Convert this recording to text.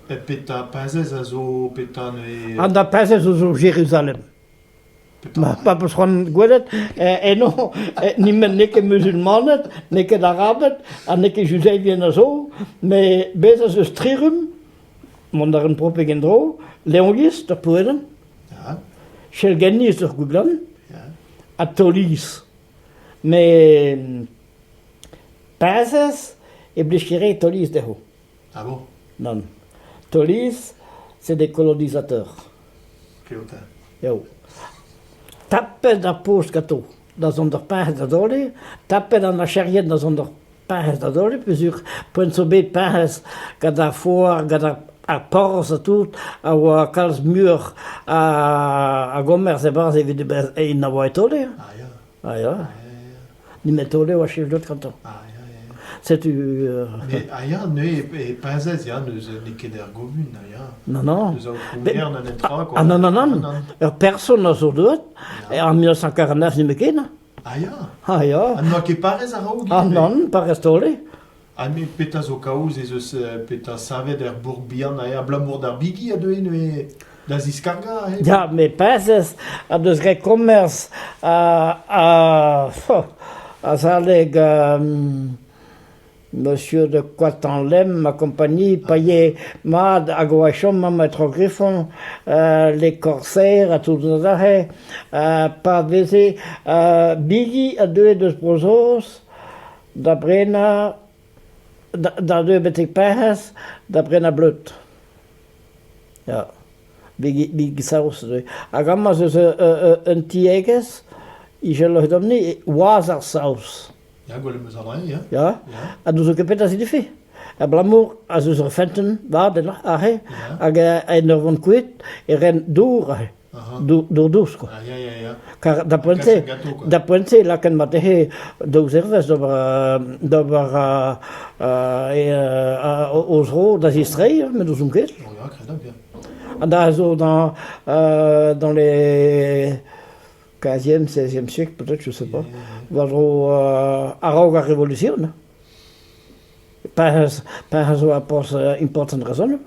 Et peta pazez a zo peta ne... An da pezet zo Jérusalem. Pas parce qu'on gwelet, et non, ni men neke musulmanet, neke arabet, a neke judevien a zo, mais bezet zo strirum, mon dar un propre gendro, leongis, der poeden, Ja, Schelgennis der Guglan, ja. a Tolis. Mais pezes, e blichire Tolis de ho. Ah bon? Non. Tolis, c'est des colonisateurs. Kleota. Jo. Tappe da post gato, da zonder pers da dole, tappe da na charriet da zonder pers da dole, pesur point bet pers gada for, gada a pors a tout, a wa kalz mur a gomer se barz evit e na wa etole. Ah ja. Ah ja, Ja, ja, ni metole wa chef d'autre canton. ja. Ah ja, ja. C'est tu Mais ah ja, ne e pazez ja neus neke der gomun, ah ja. non non. Neus au koumer nan entra, quoi. Ah non non non. Personne n'a zo doet. Et en 1949 ni me ken. Ah ja. Ah ja. An noa ket parez a raout Ah non, pas restole. Ah mais peta zo kaouz ez eus peta savet er bourg-bihan a blamour d'ar bigi a deus ne da ziskarga, eh? Ja, mais pezes a deus gre commerce a zaleg Monsieur de Coatanlem, ma compagnie, payait mad a goachom ma maître griffon, les corsaires a tout ça, pas vese, bigi a deux de prosos, da brena, da deux betek pezes, da brena blut. Ja. Big saus. A gamma ze un tieges, I je lo domni wazar saus. Ja, golem eus an rai, ja. Ja? Ja. A nous occupet as idi fe. A blamour a zeus ur fenten var la a he. Ja. Hag en ur vant kuit e ren dour a he. Aha. Dour douz ko. Ah ja, ja, ja. Car da Kas poente, un gâteau, quoi. da poente la ken mate he douz ervez d'ober os ro da zistrei, mais douz ket. Oh ja, credab, ja. Da zo dans les 15e, 16e siècle, peut-être, je sais pas. Vadro arau la révolution. Pas zo a pos important raison.